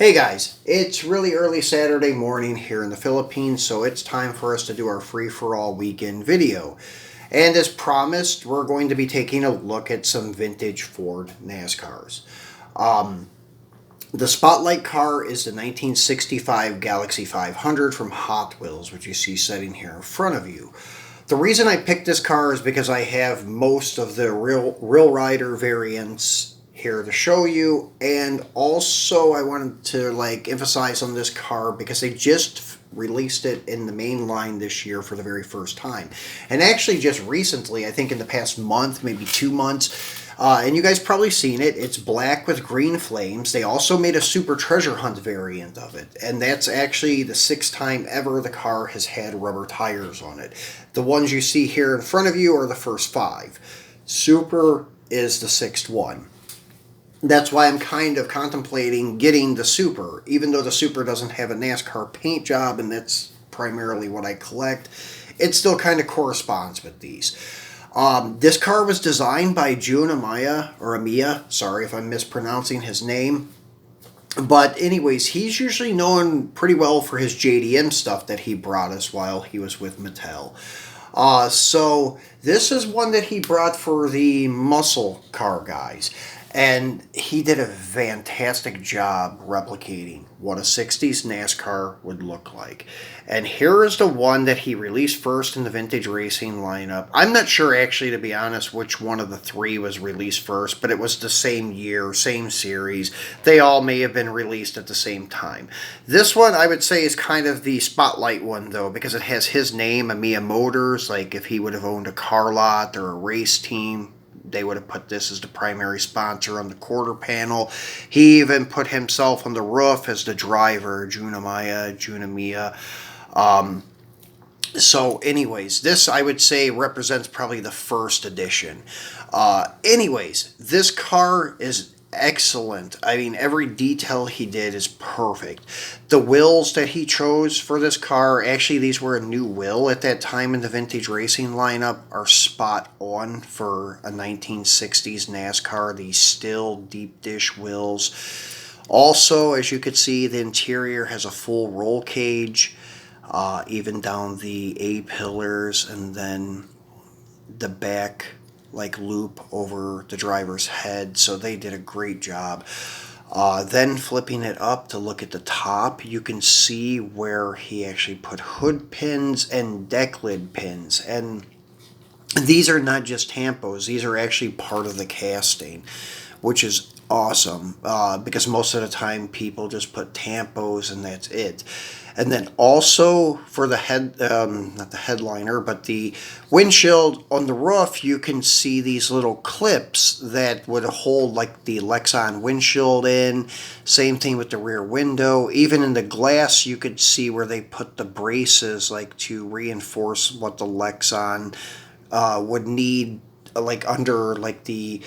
Hey guys, it's really early Saturday morning here in the Philippines, so it's time for us to do our free-for-all weekend video. And as promised, we're going to be taking a look at some vintage Ford Nascars. The spotlight car is the 1965 Galaxie 500 from Hot Wheels, which you see sitting here in front of you. The reason I picked this car is because I have most of the real rider variants here to show you, and also I wanted to emphasize on this car because they just released it in the main line this year for the very first time, and actually just recently, I think in the past month, maybe 2 months. And you guys probably seen it. It's black with green flames. They also made a Super Treasure Hunt variant of it, and that's actually the 6th time ever the car has had rubber tires on it. The ones you see here in front of you are the first 5. Super is the 6th one. That's why I'm kind of contemplating getting the Super, even though the Super doesn't have a NASCAR paint job, and that's primarily what I collect. It still kind of corresponds with these. This car was designed by Jun Imai, or Imai, sorry if I'm mispronouncing his name. But anyways, he's usually known pretty well for his JDM stuff that he brought us while he was with Mattel. So this is one that he brought for the muscle car guys. And he did a fantastic job replicating what a 60s NASCAR would look like. And here is the one that he released first in the vintage racing lineup. I'm not sure, actually, to be honest, which one of the 3 was released first, but it was the same year, same series. They all may have been released at the same time. This one, I would say, is kind of the spotlight one, though, because it has his name, Imai Motors, like if he would have owned a car lot or a race team. They would have put this as the primary sponsor on the quarter panel. He even put himself on the roof as the driver, Jun Imai. So anyways, this I would say represents probably the first edition. Anyways, this car is excellent. I mean, every detail he did is perfect. The wheels that he chose for this car, actually these were a new wheel at that time in the vintage racing lineup, are spot on for a 1960s NASCAR. These still deep dish wheels. Also, as you could see, the interior has a full roll cage, even down the A-pillars, and then the back loop over the driver's head, so they did a great job. Then flipping it up to look at the top, you can see where he actually put hood pins and deck lid pins, and these are not just tampos, these are actually part of the casting, which is awesome, because most of the time people just put tampos and that's it. And then also for the not the headliner, but the windshield on the roof, you can see these little clips that would hold the Lexan windshield in. Same thing with the rear window. Even in the glass, you could see where they put the braces to reinforce what the Lexan would need, under the,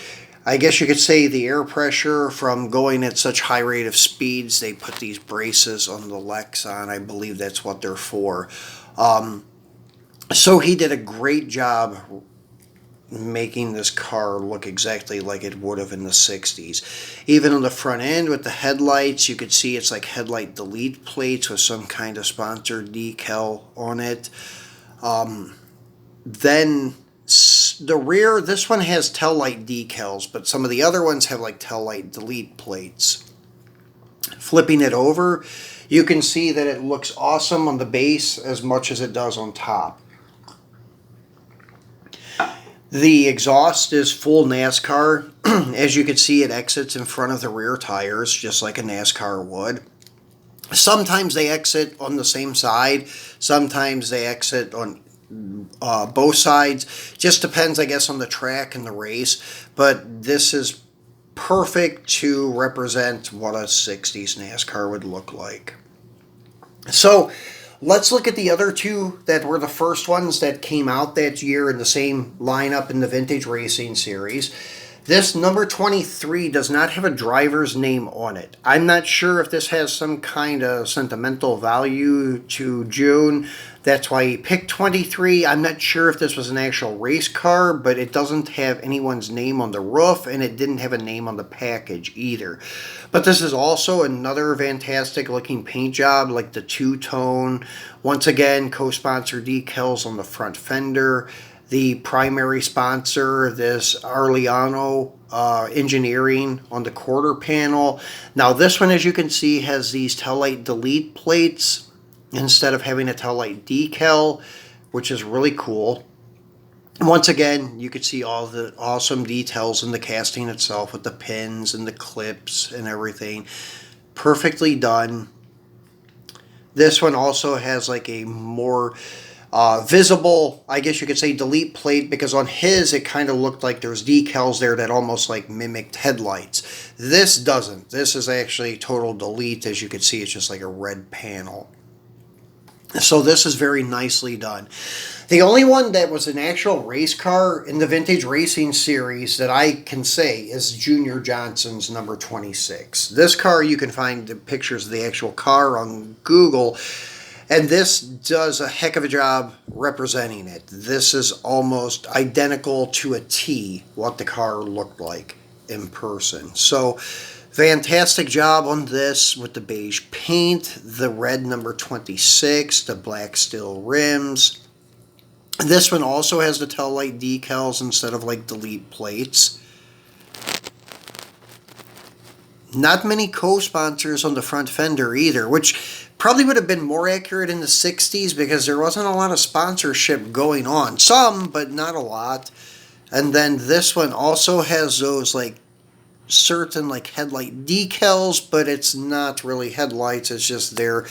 I guess you could say, the air pressure from going at such high rate of speeds. They put these braces on the Lexan. I believe that's what they're for. So he did a great job making this car look exactly like it would have in the 60s. Even on the front end with the headlights, you could see it's like headlight delete plates with some kind of sponsored decal on it. Then the rear, this one has tail light decals, but some of the other ones have tail light delete plates. Flipping it over, you can see that it looks awesome on the base as much as it does on top. The exhaust is full NASCAR. As you can see, it exits in front of the rear tires just like a NASCAR would. Sometimes they exit on the same side, sometimes they exit on both sides. Just depends, I guess, on the track and the race, but this is perfect to represent what a 60s NASCAR would look like. So let's look at the other 2 that were the first ones that came out that year in the same lineup in the vintage racing series. This number 23 does not have a driver's name on it. I'm not sure if this has some kind of sentimental value to June. That's why he picked 23. I'm not sure if this was an actual race car, but it doesn't have anyone's name on the roof, and it didn't have a name on the package either. But this is also another fantastic looking paint job, like the two-tone. Once again, co-sponsor decals on the front fender. The primary sponsor, this Arliano Engineering on the quarter panel. Now this one, as you can see, has these taillight delete plates instead of having a taillight decal, which is really cool. Once again, you can see all the awesome details in the casting itself with the pins and the clips and everything. Perfectly done. This one also has like a more visible, I guess you could say, delete plate, because on his it kind of looked like there's decals there that almost like mimicked headlights. This doesn't. This is actually total delete. As you can see, it's just like a red panel. So this is very nicely done. The only one that was an actual race car in the vintage racing series that I can say is Junior Johnson's number 26. This car, you can find the pictures of the actual car on Google. And this does a heck of a job representing it. This is almost identical to a T what the car looked like in person. So fantastic job on this with the beige paint, the red number 26, the black steel rims. This one also has the taillight decals instead of like delete plates. Not many co-sponsors on the front fender either, which probably would have been more accurate in the 60s because there wasn't a lot of sponsorship going on. Some, but not a lot. And then this one also has those like certain like headlight decals, but it's not really headlights. It's just there,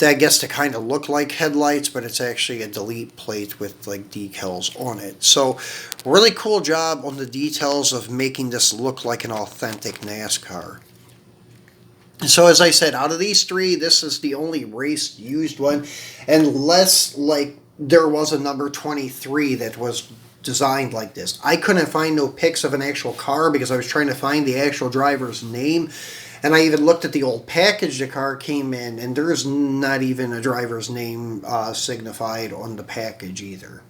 I guess, to kind of look like headlights, but it's actually a delete plate with like decals on it. So really cool job on the details of making this look like an authentic NASCAR. So as I said, out of these three, this is the only race used one, unless like there was a number 23 that was designed like this. I couldn't find no pics of an actual car because I was trying to find the actual driver's name, and I even looked at the old package the car came in, and there's not even a driver's name signified on the package either.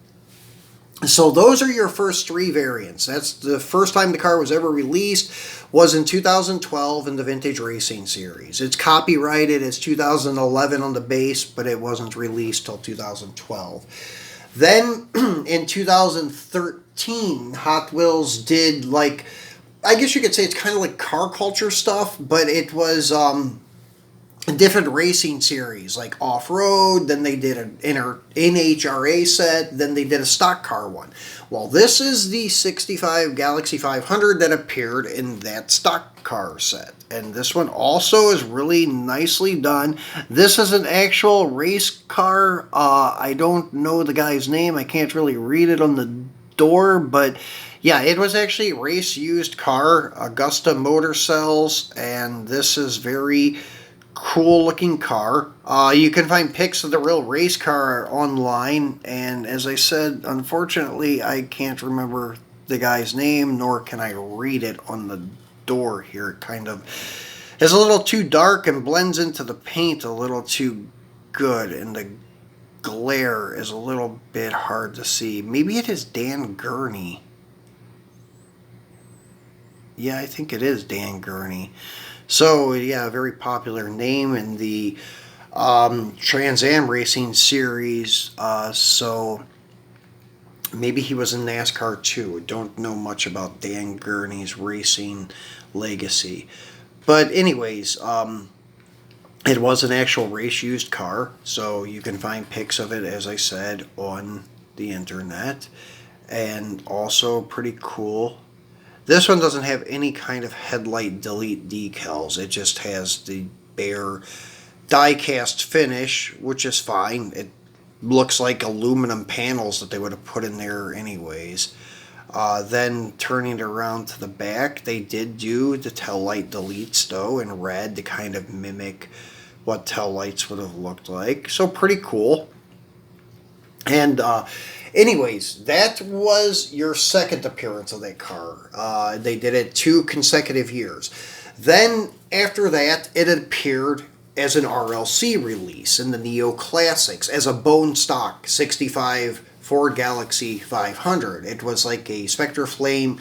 So those are your first three variants. That's the first time the car was ever released, was in 2012 in the Vintage Racing Series. It's copyrighted as 2011 on the base, but it wasn't released till 2012. Then in 2013, Hot Wheels did like, I guess you could say it's kind of like car culture stuff, but it was different racing series like off-road. Then they did an NHRA set, then they did a stock car one. Well, this is the 65 Galaxie 500 that appeared in that stock car set, and this one also is really nicely done. This is an actual race car. I don't know the guy's name. I can't really read it on the door, but yeah, it was actually a race used car, Augusta Motor Cells, and this is very cool looking car. You can find pics of the real race car online, and as I said, unfortunately I can't remember the guy's name, nor can I read it on the door here. It kind of is a little too dark and blends into the paint a little too good, and the glare is a little bit hard to see. Maybe it is Dan Gurney. Yeah, I think it is Dan Gurney. So, yeah, a very popular name in the Trans Am Racing Series. So, maybe he was in NASCAR too. I don't know much about Dan Gurney's racing legacy. But anyways, it was an actual race-used car. So, you can find pics of it, as I said, on the internet. And also pretty cool. This one doesn't have any kind of headlight delete decals. It just has the bare die-cast finish, which is fine. It looks like aluminum panels that they would have put in there anyways. Then turning it around to the back, they did do the taillight deletes though in red to kind of mimic what taillights would have looked like. So pretty cool. And Anyways, that was your second appearance of that car. They did it 2 consecutive years. Then, after that, it appeared as an RLC release in the Neo Classics as a bone stock 65 Ford Galaxie 500. It was like a Spectre Flame,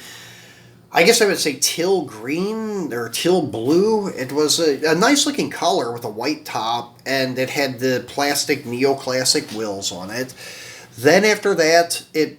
I guess I would say teal green or teal blue. It was a nice looking color with a white top, and it had the plastic Neo Classic wheels on it. Then after that, it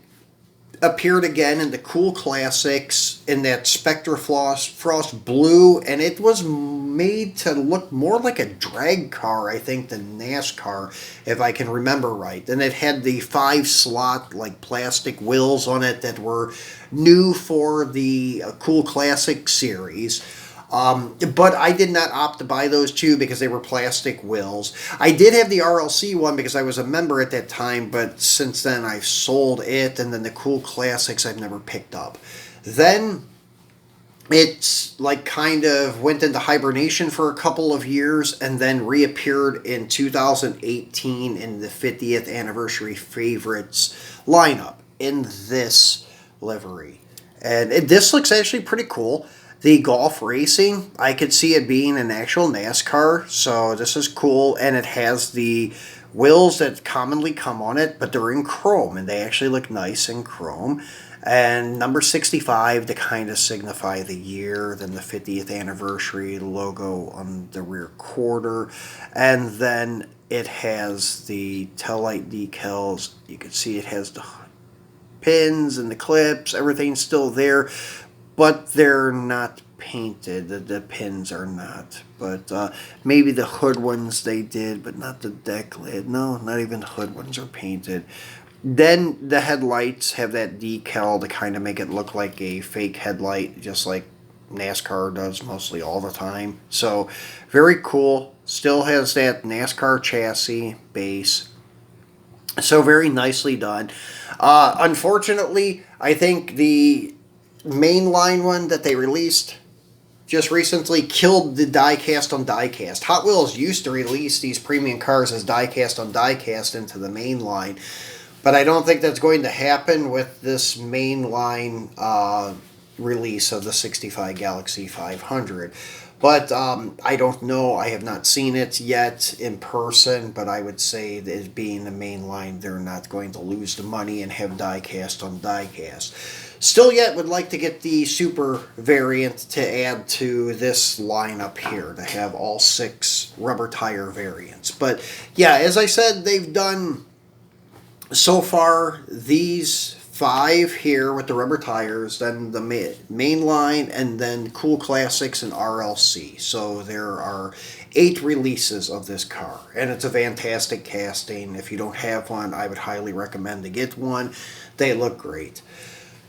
appeared again in the Cool Classics in that Spectre Frost blue, and it was made to look more like a drag car, I think, than NASCAR, if I can remember right. And it had the 5-slot like plastic wheels on it that were new for the Cool Classic series. But I did not opt to buy those two because they were plastic wheels. I did have the RLC one because I was a member at that time, but since then I've sold it, and then the Cool Classics I've never picked up. Then it's like kind of went into hibernation for a couple of years and then reappeared in 2018 in the 50th anniversary favorites lineup in this livery. And this looks actually pretty cool. The Golf Racing, I could see it being an actual NASCAR, so this is cool, and it has the wheels that commonly come on it, but they're in chrome, and they actually look nice in chrome. And number 65 to kind of signify the year, then the 50th anniversary logo on the rear quarter, and then it has the taillight decals. You can see it has the pins and the clips, everything's still there, but they're not painted. The pins are not. But maybe the hood ones they did, but not the deck lid. No, not even the hood ones are painted. Then the headlights have that decal to kind of make it look like a fake headlight, just like NASCAR does mostly all the time. So very cool. Still has that NASCAR chassis base. So very nicely done. Unfortunately, I think the mainline one that they released just recently killed the die-cast on die-cast. Hot Wheels used to release these premium cars as die-cast on die-cast into the mainline, but I don't think that's going to happen with this mainline release of the 65 Galaxie 500. But I don't know. I have not seen it yet in person, but I would say that it being the mainline, they're not going to lose the money and have die-cast on die-cast. Still yet would like to get the super variant to add to this lineup here, to have all 6 rubber tire variants. But yeah, as I said, they've done so far these 5 here with the rubber tires, then the main line, and then Cool Classics and RLC. So there are 8 releases of this car, and it's a fantastic casting. If you don't have one, I would highly recommend to get one. They look great.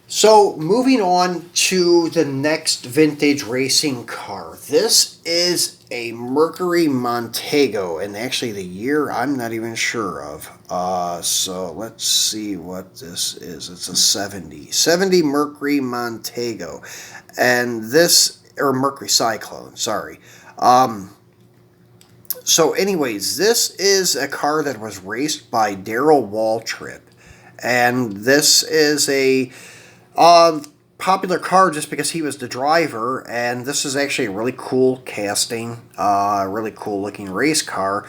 So moving on to the next vintage racing car. This is a Mercury Montego, and actually the year I'm not even sure of. So let's see what this is. It's a 70 Mercury Montego, and this, or Mercury Cyclone, sorry. So anyways, this is a car that was raced by Daryl Waltrip, and this is a popular car just because he was the driver, and this is actually a really cool casting, really cool looking race car.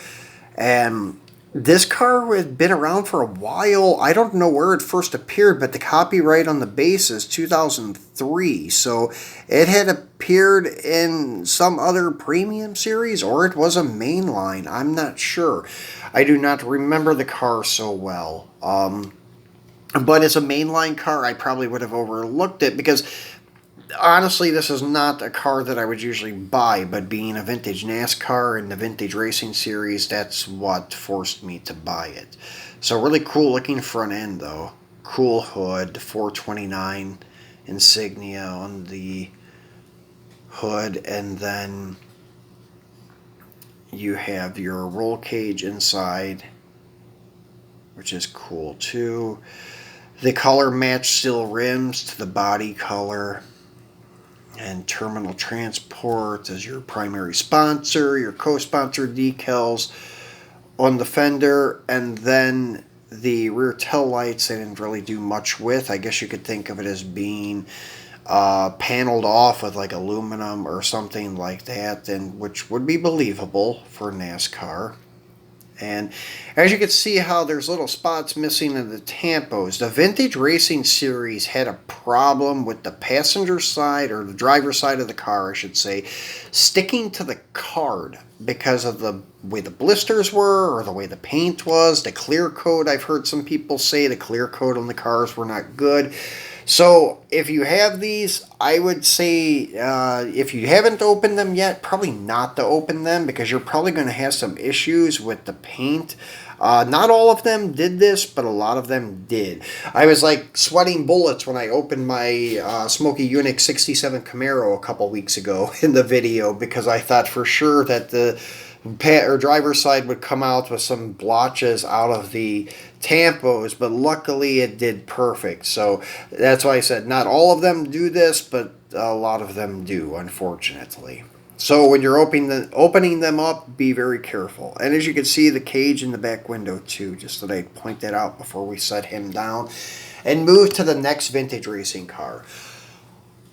And this car had been around for a while. I don't know where it first appeared, but the copyright on the base is 2003, so it had appeared in some other premium series, or it was a mainline. I'm not sure. I do not remember the car so well. But as a mainline car, I probably would have overlooked it because, honestly, this is not a car that I would usually buy, but being a vintage NASCAR and the vintage racing series, that's what forced me to buy it. So really cool looking front end, though. Cool hood, 429 insignia on the hood, and then you have your roll cage inside, which is cool too. The color matched steel rims to the body color, and Terminal Transport as your primary sponsor, your co-sponsor decals on the fender, and then The rear tail lights they didn't really do much with. I guess you could think of it as being paneled off with like aluminum or something like that, and which would be believable for NASCAR. And as you can see how there's little spots missing in the tampos, the Vintage Racing Series had a problem with the passenger side, or the driver's side of the car, I should say, sticking to the card because of the way the blisters were or the way the paint was. The clear coat, I've heard some people say the clear coat on the cars were not good. So if you have these, I would say if you haven't opened them yet, probably not to open them because you're probably going to have some issues with the paint. Not all of them did this, but a lot of them did. I was like sweating bullets when I opened my Smokey Yunick 67 Camaro a couple weeks ago in the video because I thought for sure that the driver's side would come out with some blotches out of the tampos, but luckily it did perfect. So that's why I said not all of them do this, but a lot of them do, unfortunately. So when you're opening them up, be very careful. And as you can see, the cage in the back window too, just that I point that out before we set him down and move to the next vintage racing car.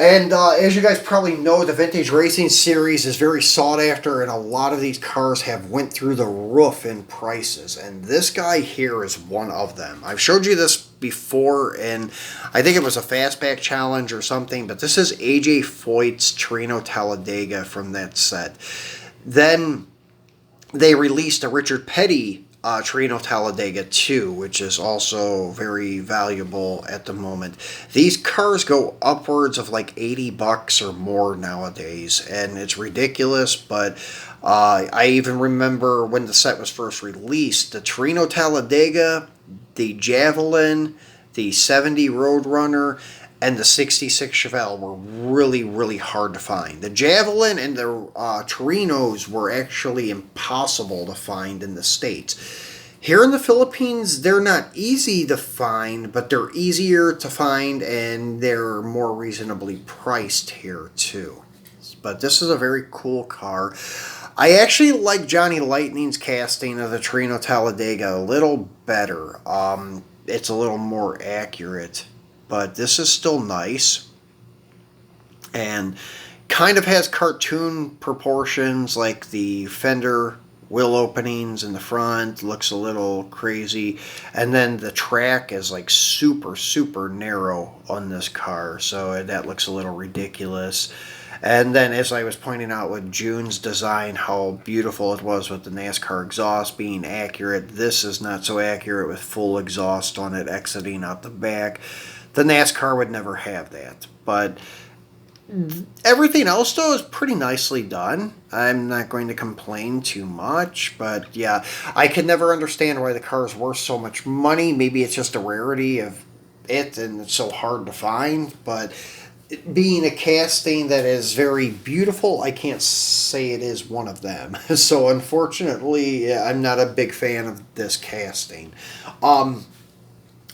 And as you guys probably know, the Vintage Racing Series is very sought after, and a lot of these cars have went through the roof in prices. And this guy here is one of them. I've showed you this before, and I think it was a Fastback Challenge or something, but this is AJ Foyt's Torino Talladega from that set. Then they released a Richard Petty Trino Talladega 2, which is also very valuable at the moment. These cars go upwards of like $80 or more nowadays, and it's ridiculous, but I even remember when the set was first released, the Trino Talladega, the Javelin, the 70 Roadrunner, and the 66 Chevelle were really, really hard to find. The Javelin and the Torinos were actually impossible to find in the States. Here in the Philippines, they're not easy to find, but they're easier to find, and they're more reasonably priced here too. But this is a very cool car. I actually like Johnny Lightning's casting of the Torino Talladega a little better. It's a little more accurate. But this is still nice and kind of has cartoon proportions, like the fender wheel openings in the front looks a little crazy, and then the track is like super, super narrow on this car, so that looks a little ridiculous. And then, as I was pointing out with Jun's design, how beautiful it was with the NASCAR exhaust being accurate, this is not so accurate with full exhaust on it exiting out the back. The NASCAR would never have that. But everything else, though, is pretty nicely done. I'm not going to complain too much. But, yeah, I could never understand why the car is worth so much money. Maybe it's just a rarity of it and it's so hard to find. But being a casting that is very beautiful, I can't say it is one of them. So, unfortunately, I'm not a big fan of this casting.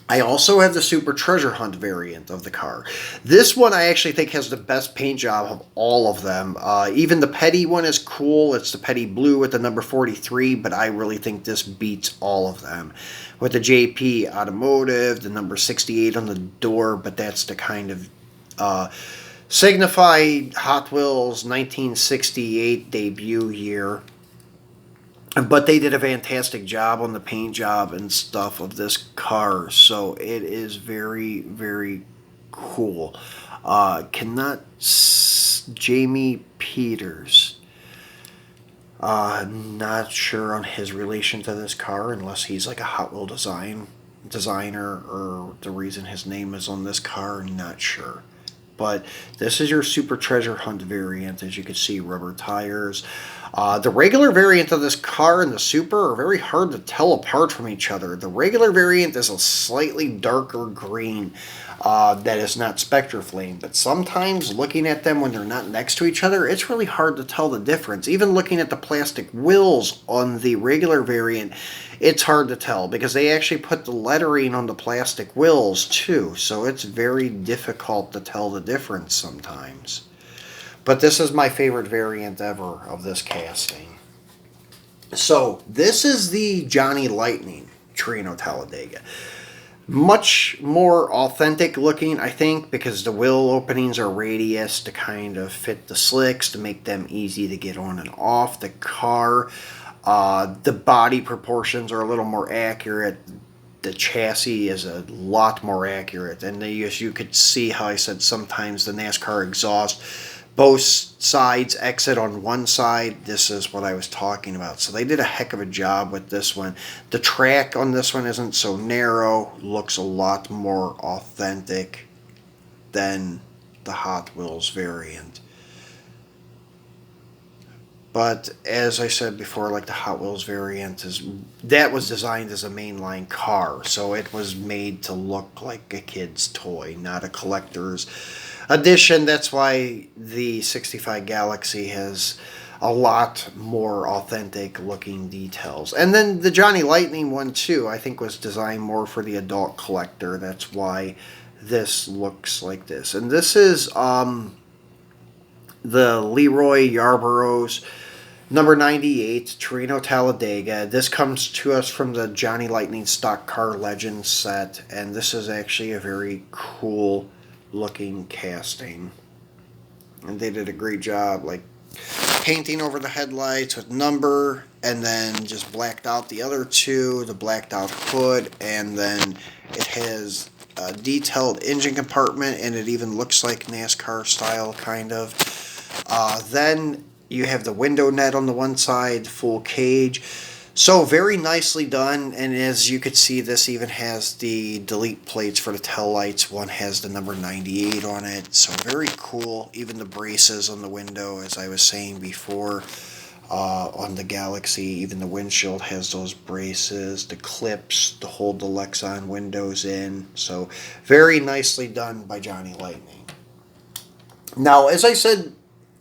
I also have the Super Treasure Hunt variant of the car. This one I actually think has the best paint job of all of them. Even the Petty one is cool. It's the Petty Blue with the number 43, but I really think this beats all of them. With the JP Automotive, the number 68 on the door, but that's the kind of signified Hot Wheels 1968 debut year. But they did a fantastic job on the paint job and stuff of this car, so it is very, very cool. Jamie Peters. Not sure on his relation to this car, unless he's like a Hot Wheel designer, or the reason his name is on this car, not sure. But this is your Super Treasure Hunt variant. As you can see, rubber tires. The regular variant of this car and the Super are very hard to tell apart from each other. The regular variant is a slightly darker green that is not Spectraflame, but sometimes looking at them when they're not next to each other, it's really hard to tell the difference. Even looking at the plastic wheels on the regular variant, it's hard to tell because they actually put the lettering on the plastic wheels too, so it's very difficult to tell the difference sometimes. But this is my favorite variant ever of this casting. So this is the Johnny Lightning Torino Talladega. Much more authentic looking, I think, because the wheel openings are radius to kind of fit the slicks to make them easy to get on and off the car. The body proportions are a little more accurate. The chassis is a lot more accurate. And as you could see how I said sometimes the NASCAR exhaust, both sides exit on one side. This is what I was talking about. So they did a heck of a job with this one. The track on this one isn't so narrow. Looks a lot more authentic than the Hot Wheels variant. But as I said before, like the Hot Wheels variant that was designed as a mainline car. So it was made to look like a kid's toy, not a collector's edition. That's why the 65 Galaxie has a lot more authentic looking details. And then the Johnny Lightning one too, I think was designed more for the adult collector. That's why this looks like this. And this is the Leroy Yarborough's number 98 Torino Talladega. This comes to us from the Johnny Lightning Stock Car Legends set, and this is actually a very cool looking casting, and they did a great job like painting over the headlights with number, and then just blacked out the other two, the blacked out hood, and then it has a detailed engine compartment, and it even looks like NASCAR style kind of. Then you have the window net on the one side, full cage. So very nicely done, and as you could see, this even has the delete plates for the tail lights. One has the number 98 on it, so very cool. Even the braces on the window, as I was saying before, on the Galaxie, even the windshield has those braces, the clips to hold the Lexan windows in. So very nicely done by Johnny Lightning. Now, as I said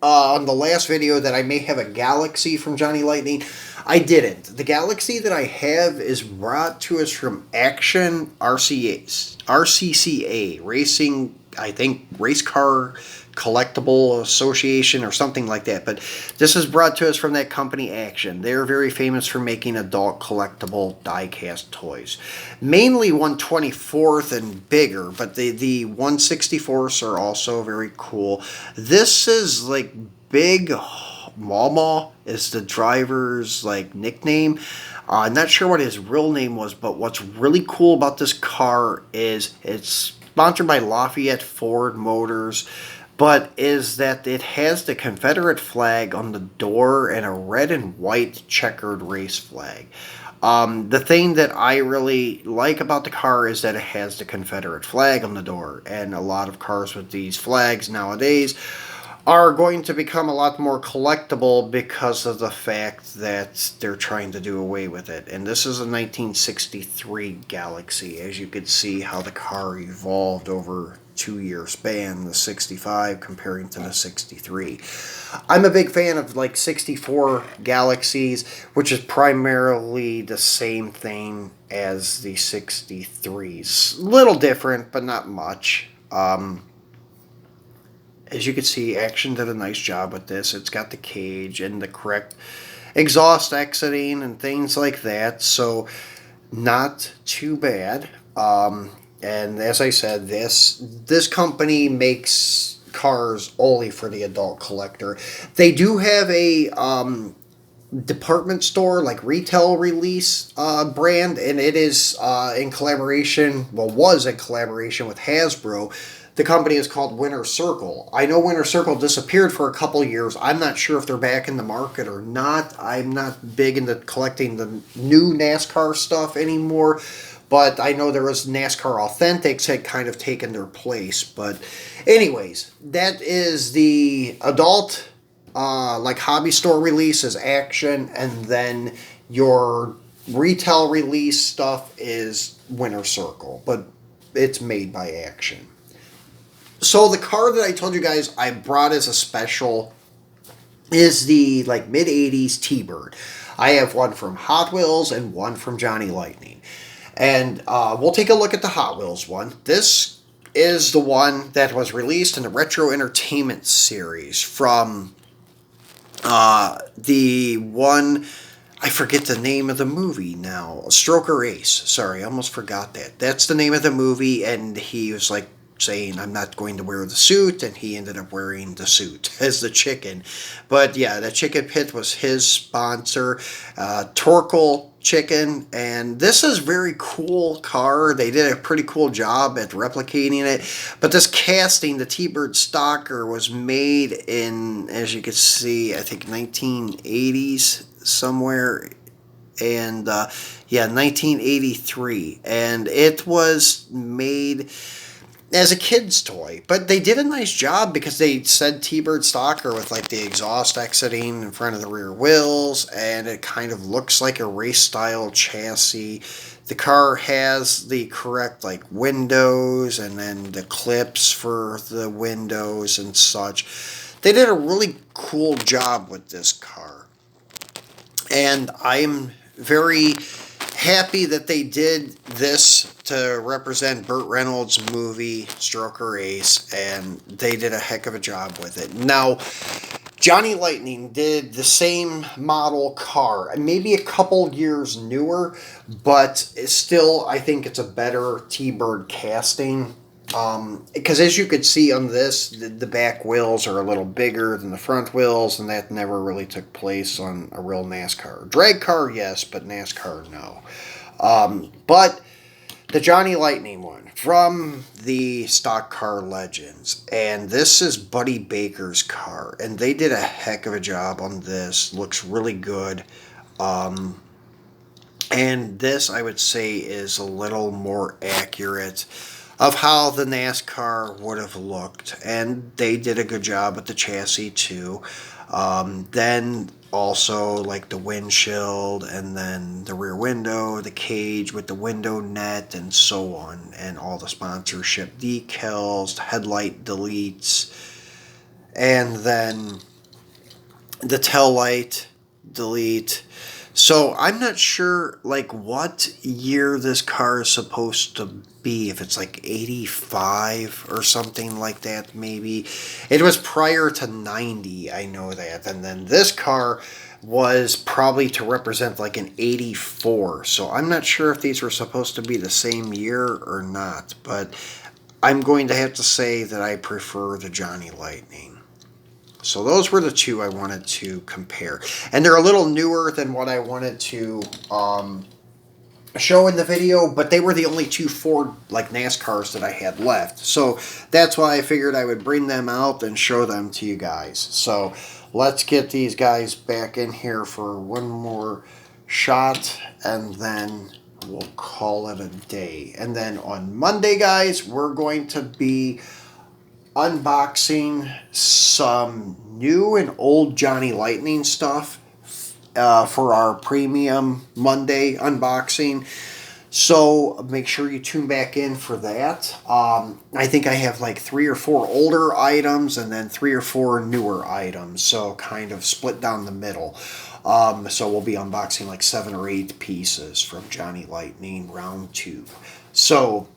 on the last video that I may have a Galaxie from Johnny Lightning, I didn't. The Galaxie that I have is brought to us from Action RCCA, Racing, I think, Race Car Collectible Association or something like that. But this is brought to us from that company, Action. They're very famous for making adult collectible die-cast toys. Mainly 1/24th and bigger, but the 1/64ths are also very cool. This is like Big Mama is the driver's like nickname. I'm not sure what his real name was, but what's really cool about this car is it's sponsored by Lafayette Ford Motors, but is that it has the Confederate flag on the door and a red and white checkered race flag. The thing that I really like about the car is that it has the Confederate flag on the door, and a lot of cars with these flags nowadays are going to become a lot more collectible because of the fact that they're trying to do away with it. And this is a 1963 Galaxie. As you could see how the car evolved over 2-year span, the 65 comparing to the 63. I'm a big fan of like 64 Galaxies, which is primarily the same thing as the 63s. Little different, but not much. As you can see, Action did a nice job with this. It's got the cage and the correct exhaust exiting and things like that. So not too bad. And as I said, this company makes cars only for the adult collector. They do have a department store, like retail release brand, and it is in collaboration, well, was in collaboration with Hasbro. The company is called Winter Circle. I know Winter Circle disappeared for a couple years. I'm not sure if they're back in the market or not. I'm not big into collecting the new NASCAR stuff anymore, but I know there was NASCAR Authentics had kind of taken their place. But anyways, that is the adult like hobby store release is Action, and then your retail release stuff is Winter Circle, but it's made by Action. So the car that I told you guys I brought as a special is the like mid-80s T-Bird. I have one from Hot Wheels and one from Johnny Lightning. And we'll take a look at the Hot Wheels one. This is the one that was released in the Retro Entertainment series from the one, I forget the name of the movie now. Stroker Ace. Sorry, I almost forgot that. That's the name of the movie, and he was like saying, I'm not going to wear the suit, and he ended up wearing the suit as the chicken. But yeah, the chicken pit was his sponsor. Torkel chicken, and this is a very cool car. They did a pretty cool job at replicating it, but this casting, the T-Bird Stalker, was made in, as you can see, I think 1980s somewhere, and yeah, 1983, and it was made as a kid's toy, but they did a nice job because they said T-Bird Stalker with like the exhaust exiting in front of the rear wheels, and it kind of looks like a race style chassis. The car has the correct like windows and then the clips for the windows and such. They did a really cool job with this car, and I'm very happy that they did this to represent Burt Reynolds' movie Stroker Ace, and they did a heck of a job with it. Now, Johnny Lightning did the same model car, maybe a couple years newer, but still I think it's a better T-Bird casting. Because as you could see on this, the back wheels are a little bigger than the front wheels, and that never really took place on a real NASCAR. Drag car, yes, but NASCAR, no. But the Johnny Lightning one from the Stock Car Legends, and this is Buddy Baker's car, and they did a heck of a job on this. Looks really good. And this, I would say, is a little more accurate of how the NASCAR would have looked, and they did a good job with the chassis too. Then also like the windshield, and then the rear window, the cage with the window net, and so on, and all the sponsorship decals, headlight deletes, and then the tail light delete. So I'm not sure like what year this car is supposed to be, if it's like 85 or something like that maybe. It was prior to 90, I know that. And then this car was probably to represent like an 84. So I'm not sure if these were supposed to be the same year or not, but I'm going to have to say that I prefer the Johnny Lightning. So those were the two I wanted to compare. And they're a little newer than what I wanted to show in the video, but they were the only two Ford like NASCARs that I had left. So that's why I figured I would bring them out and show them to you guys. So let's get these guys back in here for one more shot, and then we'll call it a day. And then on Monday, guys, we're going to be unboxing some new and old Johnny Lightning stuff for our premium Monday unboxing. So make sure you tune back in for that. I think I have like 3 or 4 older items and then 3 or 4 newer items. So kind of split down the middle. So we'll be unboxing like 7 or 8 pieces from Johnny Lightning round 2. So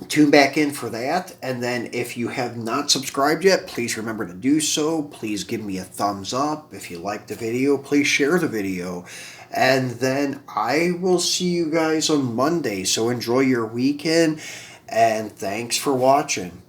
tune back in for that, and then if you have not subscribed yet, please remember to do so. Please give me a thumbs up. If you like the video, please share the video, and then I will see you guys on Monday. So enjoy your weekend, and thanks for watching.